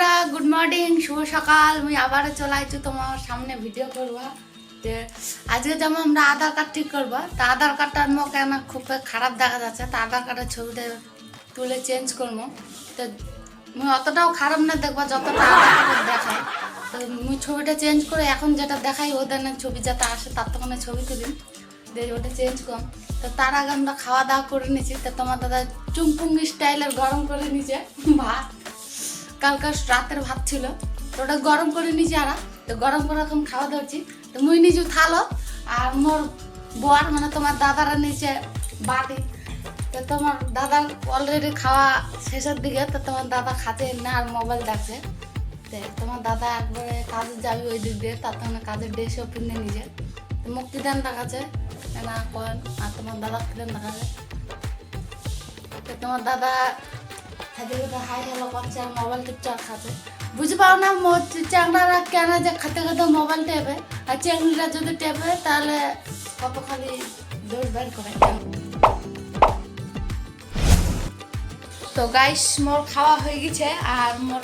বন্ধুরা good morning শুভ সকাল। আমি আবার চলে আসছি তোমার সামনে ভিডিও করবা যে আজকে যেমন আমরা আধার কার্ড ঠিক করবো। তা আধার কার্ডটা আনবো কেন খুব খারাপ দেখা যাচ্ছে, তা আধার কার্ডের ছবিটা তুলে চেঞ্জ করবো। তো আমি অতটাও খারাপ না দেখবা যতটা আধার কার্ডে দেখায়। তো আমি ছবিটা চেঞ্জ করে এখন যেটা দেখাই ওদের ছবি যাতে আসে তার তখন ছবি তুলি দিয়ে ওটা চেঞ্জ করুন। তো তার আগে আমরা খাওয়া দাওয়া করে নিয়েছি। তো তোমার দাদা চুংপুং স্টাইলের গরম করে নিয়েছে ভাত, কালকে রাতের ভাত ছিল তো ওটা গরম করে নিয়েছি। আর তো গরম করে এখন খাওয়া দাওয়াচ্ছি। তো মুই নিজে থালো আর মোর বর মানে তোমার দাদারা নিচে বাটি। তো তোমার দাদার অলরেডি খাওয়া শেষের দিকে। তো তোমার দাদা খাচ্ছে না আর মোবাইল দেখছে। তো তোমার দাদা একবারে কাজে যাবি ওই দিক দিয়ে, তার তখন কাজের ড্রেসও কিনে নিজে তো মুক্তি দেন দেখাচ্ছে না করেন। আর তোমার দাদা কিনেন দেখাচ্ছে। তো তোমার দাদা খাতে খাতে হাই হ্যালো করছে আর মোবাইল টিপছে আর খাচ্ছে। বুঝতে পারো না চ্যাংড়ারা কেন যে খাতে খাতে মোবাইল টেপে, আর চ্যাংড়িরা যদি টেপে তাহলে কত খালি দৌড় বের করে। তো গাইস মোর খাওয়া হয়ে গেছে আর মোর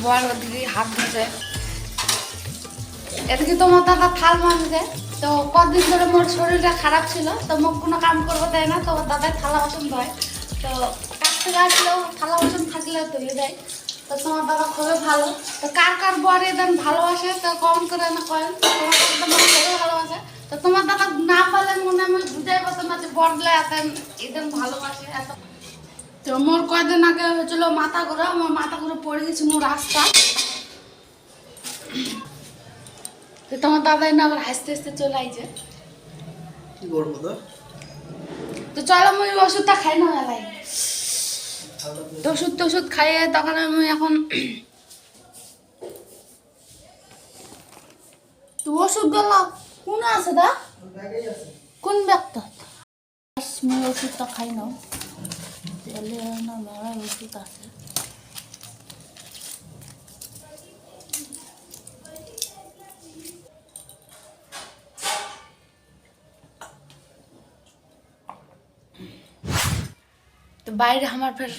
বর ওদিকে হাত ধুছে, এদিকে তোমার দাদা থাল মাঝে। তো কদিন ধরে মোর শরীরটা খারাপ ছিল তো মুখ কোনো কাম করবো দেয় না। তো দাদাই থালা বাসন ধয়। তো কাছ থেকে আসলেও থালা বাসন থাকলে তুলে দেয়। তো তোমার দাদা খুবই ভালো। তো কার কার বর এদের ভালোবাসে তো কমেন্ট করে না করেন। তোমার দাদা মনে খুবই ভালোবাসে। তো তোমার দাদা না পারলে মনে আমি বুঝাই পারতো না যে বরগুলো এদের ভালোবাসে এত। তো মোর কয়দিন আগে হয়েছিল মাথা ঘুরে, আমার মাথা ঘুরে পড়ে গেছি মোর রাস্তা। তো তোমার দাদাই না আবার হাসতে হাসতে চলে আইছে। কি করবো তো চলো আমি ওষুধটা খাই না মেলাই। ওষুধ খাইয়ে তখন আমি এখন তো ওষুধ গুলো কোন আছে দা কোন ব্যাগটা আমি ওষুধটা খাই না মেলায় ওষুধ আছে। তো বাইরে আমার ফের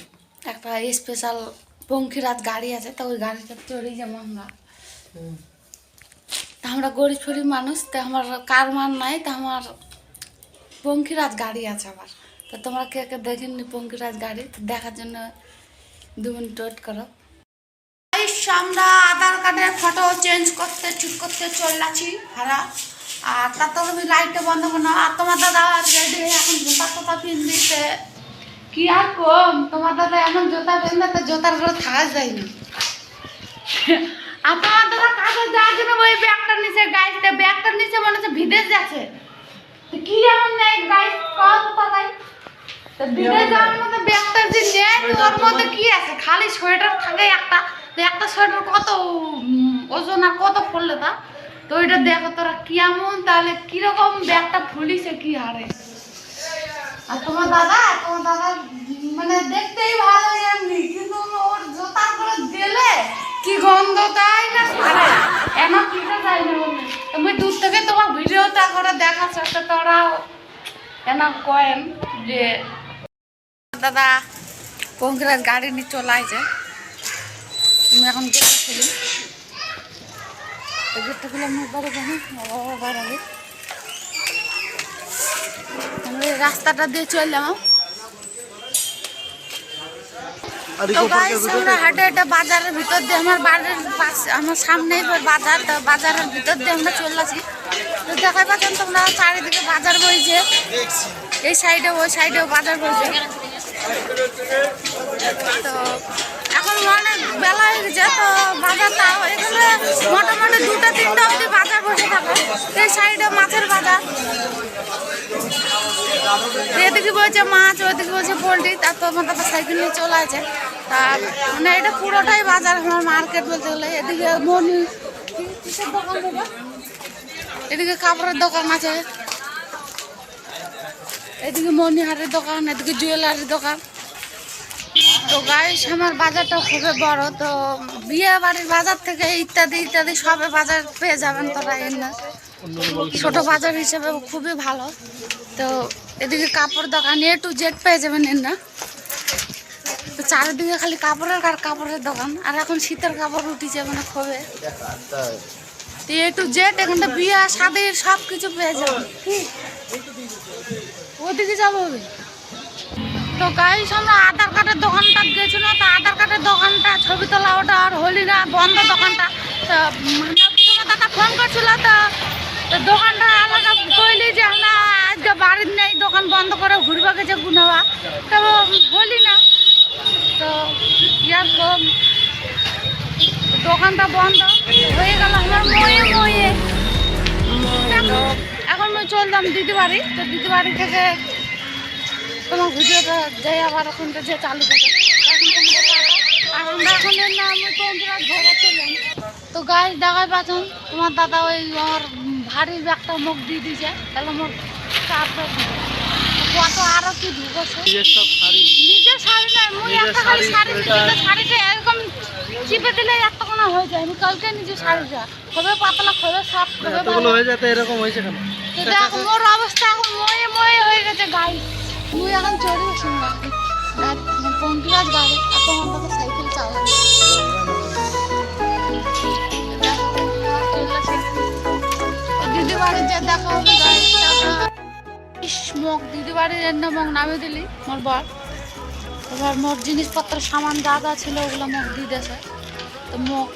একটা স্পেশাল পঙ্খিরাজ গাড়ি আছে। তো ওই গাড়িটা চড়ি যাবো আমরা। তা আমরা গরিব ফরিব মানুষ, তো আমার কার মান নাই। তো আমার পঙ্খিরাজ গাড়ি আছে আবার। তো তোমরা কে কে দেখেননি পঙ্খিরাজ গাড়ি, তো দেখার জন্য 2 মিনিট ওয়েট করো। আমরা আধার কার্ডের ফটো চেঞ্জ করতে ঠিক করতে চললাছি হারা। আর তারপর আমি লাইটটা বন্ধ করো। আর তোমার দাদা রেডি হয়ে এখন জুতা টুতা পিন দিতে কি আর কম। তোমার দাদা এমন জুতা পেনবে তো জুতার করে থাকা যায়নি। আর তোমার দাদা কাজে যাওয়ার জন্য ওই ব্যাগটার নিচে গাইতে, ব্যাগটার নিচে মনে হচ্ছে বিদেশ যাচ্ছে। তো কি এমন নেই গাইস কত তাই তো বিদেশ যাওয়ার মধ্যে ব্যাগটার যে নেই তো ওর মধ্যে কি আছে, খালি সোয়েটার থাকে একটা। তো একটা সোয়েটার কত ওজন আর কত পড়লে তা। তো ওইটা দেখো তোরা কেমন তাহলে কিরকম ব্যাগটা ফুলিছে কি হারে। আর তোমার দাদা মানে দেখতেই ভালো এমনি, কিন্তু ওর জোতার করে দিলে কি গন্ধ তাই না ছাড়ে এমন কিটা যাই না। তুমি দূর থেকে তোমার ভিডিওটা করে দেখাচ্ছ তো তোরাও এনা কয়েন যে দাদা পঙ্খিরাজ গাড়ি নিয়ে চলে আসছে। তুমি এখন গেটটা খুলি, গেটটা খুলে আমি বাড়ি যাবো বাড়াবে। আমরা রাস্তাটা দিয়ে চললাম। তো গাইস আমরা হাটে একটা বাজারের ভিতর দিয়ে আমার বাড়ির পাশে আমার সামনেই বাজার, তো বাজারের ভিতর দিয়ে আমরা চললাছি। তো দেখাই পাচ্ছেন তোমরা চারিদিকে বাজার বইছে, এই সাইডে ওই সাইডেও বাজার বইছে। তো এখন অনেক বেলা হয়ে গেছে তো বাজারটা এখানে মোটামুটি 2টা-3টা অবধি বাজার বসে থাকে। এই সাইডে মাছের বাজার, এদিকে বলছে মাছ, ওইদিকে বলছে পোলট্রি। তার তো আমার দাদা সাইকেল নিয়ে চলে আছে। তা মানে এটা পুরোটাই বাজার আমার মার্কেট বলতে গেলে। এদিকে মনি কিসের দোকান দেবে, এদিকে কাপড়ের দোকান আছে, এদিকে মনিহারের দোকান, এদিকে জুয়েলারির দোকান। তো গাইস আমার বাজারটা খুবই বড়। তো বিয়ে বাড়ির বাজার থেকে ইত্যাদি ইত্যাদি সবে বাজার পেয়ে যাবেন তোরা। এনে ছোট বাজার হিসেবে খুবই ভালো। তো এদিকে কাপড় দোকান A to Z পেয়ে যাবেন এর না। তো চারিদিকে খালি কাপড়ের আর কাপড়ের দোকান, আর এখন শীতের কাপড় উঠেছে মানে খুবই এ টু জেড। এখানটা বিয়া শাদির সব কিছু পেয়ে যাবে। ওদিকে যাবো। তো গাইস আমরা আধার কার্ডের দোকানটা গেছিল, তো আধার কার্ডের দোকানটা ছবি তোলা ওটা আর হলি না, বন্ধ দোকানটা। তো তোমার দাদা ফোন করছিল, তো দোকানটা আলাদা কইলি যে আমরা আজকে বাড়ির নেই, দোকান বন্ধ করে ঘুরবা গেছে গুনাবা, তো বলি না। তো ইয়ার দোকানটা বন্ধ হয়ে গেল আমার ময়ে ময়ে। এখন আমি চললাম দিদি বাড়ি, তো দিদি বাড়ি থেকে তোমার ভিডিওটা যাই আবার ওখানটা যে চালু করতে। আর আমরা এখন না আমি কন্ট্রাক্ট ধরে চললাম। তো গাছ দেখায় পাচ্ছেন তোমার দাদা ওই আমার ভারী ব্যাগটা মুখ দিয়ে দিয়েছে, তাহলে মোর চাপটা কত আরো কি ঢুকেছে। নিজের শাড়ি নয়, মুই একটা খালি শাড়ি, শাড়িটা এরকম চিপে দিলে একটা কোনো হয়ে যায়। আমি কালকে নিজের শাড়িটা খুবই পাতলা, খুবই সফট, খুবই ভালো হয়ে যায়। এরকম হয়েছে কেন? তো দেখ মোর অবস্থা এখন ময়ে ময়ে হয়ে গেছে গাইস। মুই এখন চড়ি শুনলাম পঙ্কিরাজ গাড়ি, আর তোমার দাদা সাইকেল চালায়। দিদি বাড়ির যে দেখা হবে মুখ, দিদি বাড়ির মুখ নামিয়ে দিলি মোর বর। এবার মোর জিনিসপত্র সামান যা যা ছিল ওগুলো মুখ দিয়ে দেছে। তো মুখ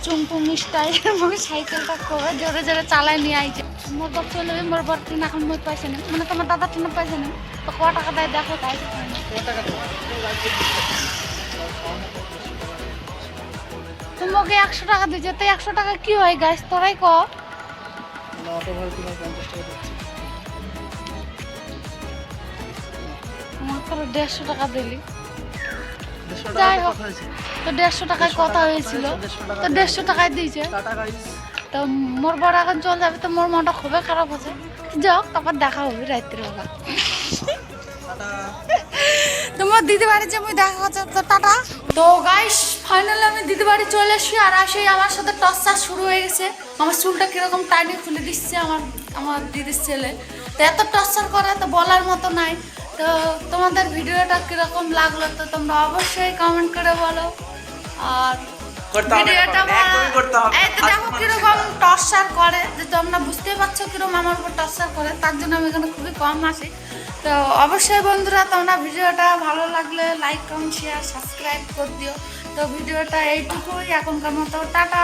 চুমটুম স্টাইলের মুখ সাইকেলটা করে জোরে জোরে চালায় নিয়ে আইছে। মোর বর চলে যাবে, মোর বর টিন এখন মুখ পাইছে না, মানে তোমার দাদা টিন পাইছে না। তো ক টাকা দেয় দেখো তাই তোমাকে 100 টাকা দিয়েছে। তো 100 টাকা কি হয় গাছ তোরাই ক? মাত্র 150 টাকা দিলি। যাই হোক, তো 150 টাকায় কথা হয়েছিল, তো 150 টাকায় দিয়েছে। তো মোর বড় এখন চলে যাবে, তো মোর মনটা খুবই খারাপ আছে। যাও তারপর দেখা হবে রাত্রিবেলা। তোমার দিদি বাড়ি যে আমি দেখা হচ্ছে, তো টাটা। তো গাইস ফাইনালি আমি দিদি বাড়ি চলে এসেছি, আর আসেই আমার সাথে টর্চার শুরু হয়ে গেছে। আমার চুলটা কিরকম টাইনি খুলে দিচ্ছে আমার দিদির ছেলে। তো এত টর্চার করে তো বলার মতো নাই। তো তোমাদের ভিডিওটা কিরকম লাগলো তো তোমরা অবশ্যই কমেন্ট করে বলো। আর ভিডিওটা এই তো দেখো কিরকম টর্চার করে, যে তোমরা বুঝতে পারছো কিরকম আমার উপর টর্চার করে, তার জন্য আমি এখানে খুবই কম আসি। তো অবশ্যই বন্ধুরা তোমরা ভিডিওটা ভালো লাগলে লাইক কমেন্ট শেয়ার সাবস্ক্রাইব করে দিও। তো ভিডিওটা এইটুকুই এখনকার মতো, টাটা।